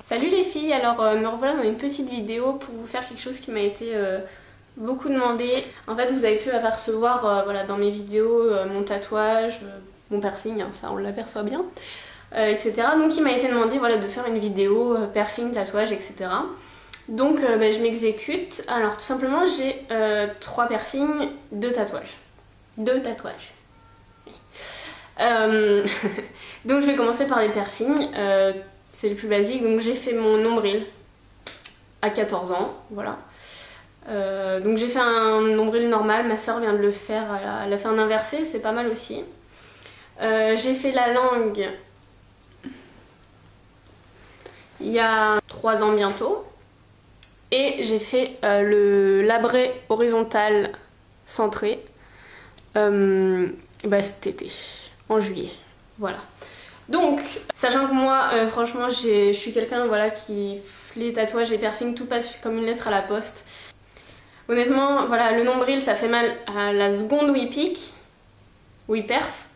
Salut les filles, alors me revoilà dans une petite vidéo pour vous faire quelque chose qui m'a été beaucoup demandé. En fait vous avez pu apercevoir voilà, dans mes vidéos mon tatouage, mon piercing, hein, ça on l'aperçoit bien, etc. Donc il m'a été demandé voilà, de faire une vidéo piercing, tatouage, etc. Donc je m'exécute. Alors tout simplement j'ai 3 piercings, 2 tatouages. 2 tatouages. Donc je vais commencer par les piercings. C'est le plus basique, donc j'ai fait mon nombril à 14 ans, voilà. Donc j'ai fait un nombril normal, ma soeur vient de le faire, elle a fait un inversé, c'est pas mal aussi. J'ai fait la langue il y a 3 ans bientôt. Et j'ai fait le labré horizontal centré cet été, en juillet, voilà. Donc, sachant que moi, franchement, je suis quelqu'un voilà, qui... Les tatouages, les piercings, tout passe comme une lettre à la poste. Honnêtement, voilà, le nombril, ça fait mal à la seconde où il pique, où il perce.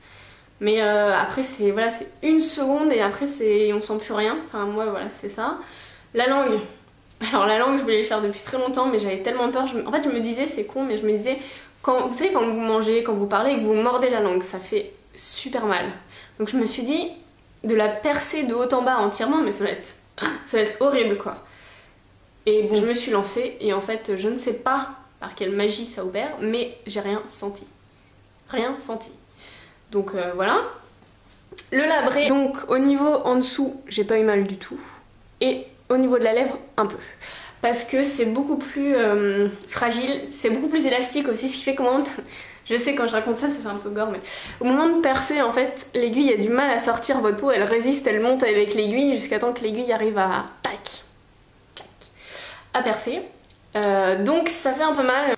Mais après, c'est voilà, une seconde et après, on sent plus rien. Enfin, moi, voilà, c'est ça. La langue. Alors, la langue, je voulais le faire depuis très longtemps, mais j'avais tellement peur. En fait, je me disais, c'est con, mais je me disais, vous savez, quand vous mangez, quand vous parlez et que vous mordez la langue, ça fait super mal. Donc je me suis dit, de la percer de haut en bas entièrement, mais ça va être horrible quoi. Et bon, je me suis lancée et en fait, je ne sais pas par quelle magie ça opère, mais j'ai rien senti. Rien senti. Donc voilà. Le labré, donc au niveau en dessous, j'ai pas eu mal du tout. Et au niveau de la lèvre, un peu. Parce que c'est beaucoup plus fragile, c'est beaucoup plus élastique aussi, ce qui fait que je sais quand je raconte ça, ça fait un peu gore, mais au moment de percer, en fait, l'aiguille a du mal à sortir, votre peau, elle résiste, elle monte avec l'aiguille jusqu'à temps que l'aiguille arrive à tac, à percer. Donc ça fait un peu mal.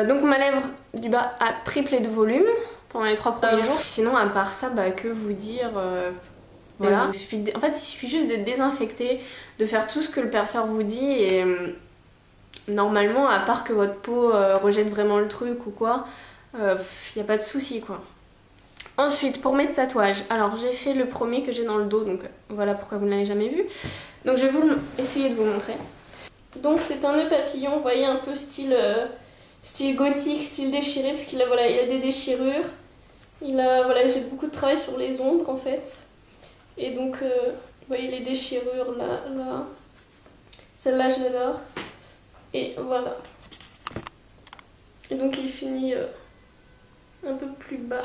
Donc ma lèvre du bas a triplé de volume pendant les 3 premiers jours. Sinon, à part ça, que vous dire voilà. En fait, il suffit juste de désinfecter, de faire tout ce que le perceur vous dit et normalement, à part que votre peau rejette vraiment le truc ou quoi, y a pas de souci quoi. Ensuite, pour mes tatouages, alors j'ai fait le premier que j'ai dans le dos, donc voilà pourquoi vous ne l'avez jamais vu. Donc je vais essayer de vous montrer. Donc c'est un nœud papillon, vous voyez, un peu style gothique, style déchiré, parce qu'il a, voilà, il a des déchirures. Voilà, j'ai beaucoup de travail sur les ombres en fait. Et donc, vous voyez les déchirures là. Celle-là, je l'adore. Et voilà. Et donc il finit un peu plus bas.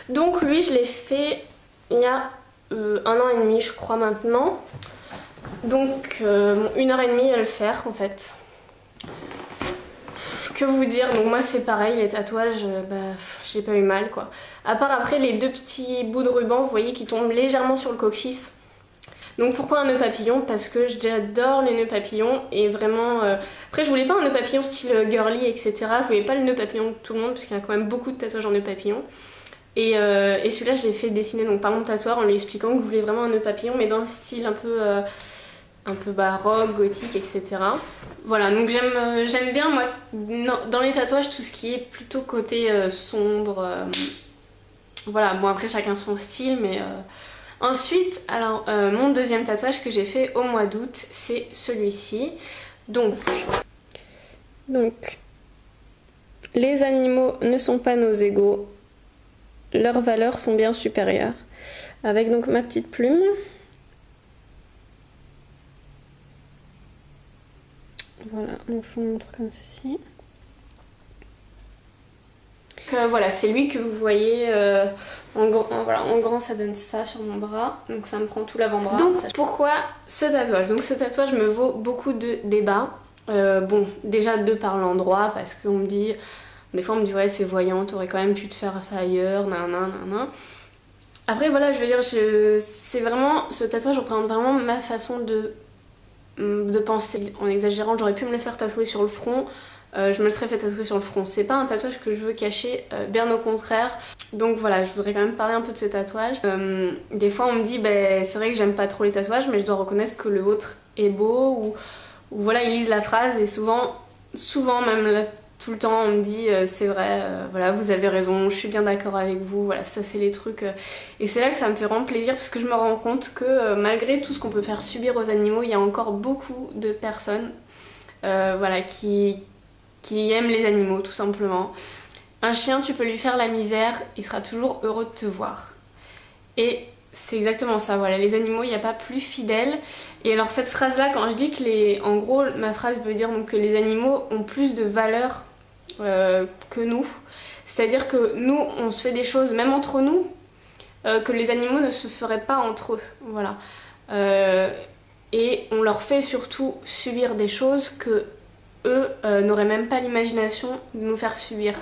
Donc lui, je l'ai fait il y a 1 an et demi, je crois maintenant. Donc 1h30 à le faire en fait. Que vous dire, donc moi c'est pareil, les tatouages, j'ai pas eu mal quoi. À part après les 2 petits bouts de ruban, vous voyez, qui tombent légèrement sur le coccyx. Donc pourquoi un nœud papillon? Parce que j'adore les nœuds papillons et vraiment... Après je voulais pas un nœud papillon style girly, etc. Je voulais pas le nœud papillon de tout le monde parce qu'il y a quand même beaucoup de tatouages en nœud papillon. Et celui-là je l'ai fait dessiner donc, par mon tatoueur en lui expliquant que je voulais vraiment un nœud papillon mais dans le style un peu baroque, gothique, etc. Voilà, donc j'aime bien moi dans les tatouages tout ce qui est plutôt côté sombre. Voilà, bon après chacun son style mais... Ensuite, alors mon deuxième tatouage que j'ai fait au mois d'août, c'est celui-ci. Donc, les animaux ne sont pas nos égaux, leurs valeurs sont bien supérieures. Avec donc ma petite plume. Voilà, donc je vous montre comme ceci. Voilà, c'est lui que vous voyez en grand ça donne ça sur mon bras, donc ça me prend tout l'avant-bras. Donc pourquoi ce tatouage? Donc ce tatouage me vaut beaucoup de débats. Bon, déjà par l'endroit, parce qu'on me dit, des fois on me dit ouais c'est voyant, t'aurais quand même pu te faire ça ailleurs, nan. Après voilà, je veux dire, c'est vraiment, ce tatouage représente vraiment ma façon de penser. En exagérant, j'aurais pu me le faire tatouer sur le front. Je me le serais fait tatouer sur le front. C'est pas un tatouage que je veux cacher, bien au contraire. Donc voilà, je voudrais quand même parler un peu de ce tatouage. Des fois on me dit, c'est vrai que j'aime pas trop les tatouages, mais je dois reconnaître que le vôtre est beau, ou voilà, ils lisent la phrase et souvent même tout le temps on me dit c'est vrai, voilà, vous avez raison, je suis bien d'accord avec vous, voilà, ça c'est les trucs. Et c'est là que ça me fait vraiment plaisir parce que je me rends compte que malgré tout ce qu'on peut faire subir aux animaux, il y a encore beaucoup de personnes voilà, qui aiment les animaux tout simplement. Un chien, tu peux lui faire la misère, il sera toujours heureux de te voir. Et c'est exactement ça, voilà, les animaux, il n'y a pas plus fidèles. Et alors cette phrase-là, quand je dis que en gros, ma phrase veut dire donc que les animaux ont plus de valeur que nous. C'est-à-dire que nous, on se fait des choses, même entre nous, que les animaux ne se feraient pas entre eux, voilà. Et on leur fait surtout subir des choses que eux n'auraient même pas l'imagination de nous faire subir.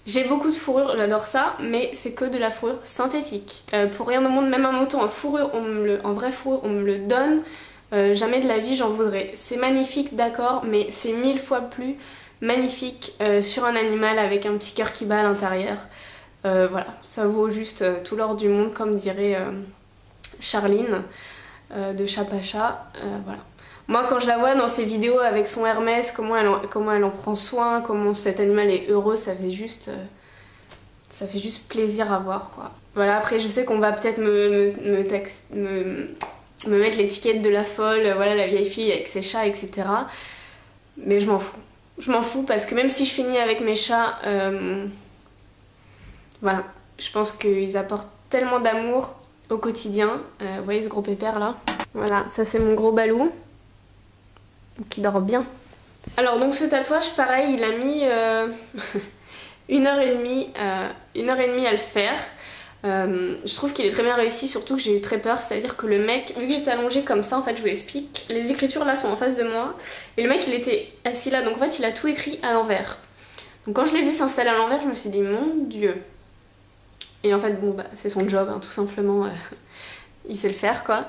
J'ai beaucoup de fourrure, j'adore ça, mais c'est que de la fourrure synthétique. Pour rien au monde, même un mouton en vraie fourrure, on me le donne, jamais de la vie j'en voudrais. C'est magnifique, d'accord, mais c'est 1000 fois plus magnifique sur un animal avec un petit cœur qui bat à l'intérieur. Voilà, ça vaut juste tout l'or du monde, comme dirait Charline de Chapacha, voilà. Moi quand je la vois dans ses vidéos avec son Hermès, comment elle en prend soin, comment cet animal est heureux, ça fait juste plaisir à voir quoi. Voilà, après je sais qu'on va peut-être me mettre l'étiquette de la folle, voilà la vieille fille avec ses chats etc. Mais je m'en fous. Je m'en fous parce que même si je finis avec mes chats, voilà, je pense qu'ils apportent tellement d'amour au quotidien. Vous voyez ce gros pépère là? Voilà, ça c'est mon gros balou qui dort bien. Alors donc ce tatouage pareil il a mis 1h30 à le faire. Je trouve qu'il est très bien réussi, surtout que j'ai eu très peur, c'est-à-dire que le mec, vu que j'étais allongée comme ça en fait, je vous explique, les écritures là sont en face de moi et le mec il était assis là, donc en fait il a tout écrit à l'envers. Donc quand je l'ai vu s'installer à l'envers je me suis dit mon dieu. Et en fait bon bah c'est son job hein, tout simplement, il sait le faire quoi.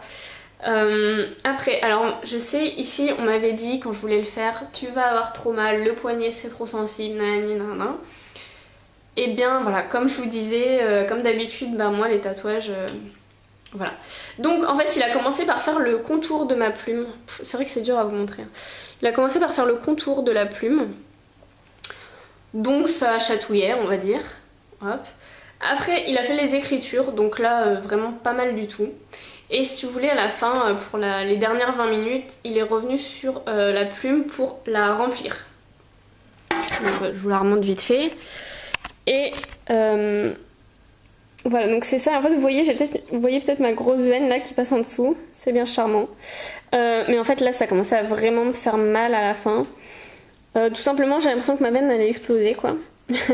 Après, alors je sais, ici on m'avait dit quand je voulais le faire, tu vas avoir trop mal, le poignet c'est trop sensible, nanani nanana. Et bien voilà, comme je vous disais, comme d'habitude, bah moi les tatouages, voilà. Donc en fait il a commencé par faire le contour de ma plume, c'est vrai que c'est dur à vous montrer. Il a commencé par faire le contour de la plume, donc ça chatouillait on va dire, hop. Après il a fait les écritures, donc là vraiment pas mal du tout. Et si vous voulez à la fin, pour les dernières 20 minutes, il est revenu sur la plume pour la remplir. Donc je vous la remonte vite fait. Et voilà, donc c'est ça. En fait vous voyez peut-être ma grosse veine là qui passe en dessous. C'est bien charmant. Mais en fait là ça commençait à vraiment me faire mal à la fin. Tout simplement j'ai l'impression que ma veine allait exploser quoi.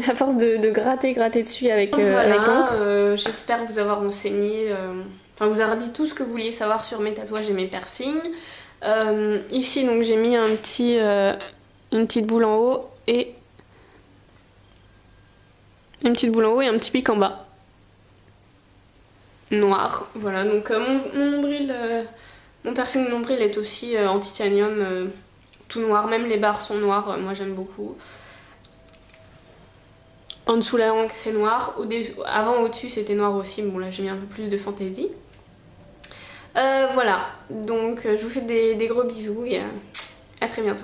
À force de gratter dessus avec l'encre. J'espère vous avoir renseigné... Enfin, vous avez dit tout ce que vous vouliez savoir sur mes tatouages et mes piercings. Ici, donc j'ai mis une petite boule en haut et un petit pic en bas. Noir. Voilà, donc mon nombril, mon piercing de nombril est aussi en titanium, tout noir. Même les barres sont noires, moi j'aime beaucoup. En dessous la langue c'est noir. Avant au-dessus c'était noir aussi, bon là j'ai mis un peu plus de fantaisie. Voilà, donc je vous fais des gros bisous et à très bientôt.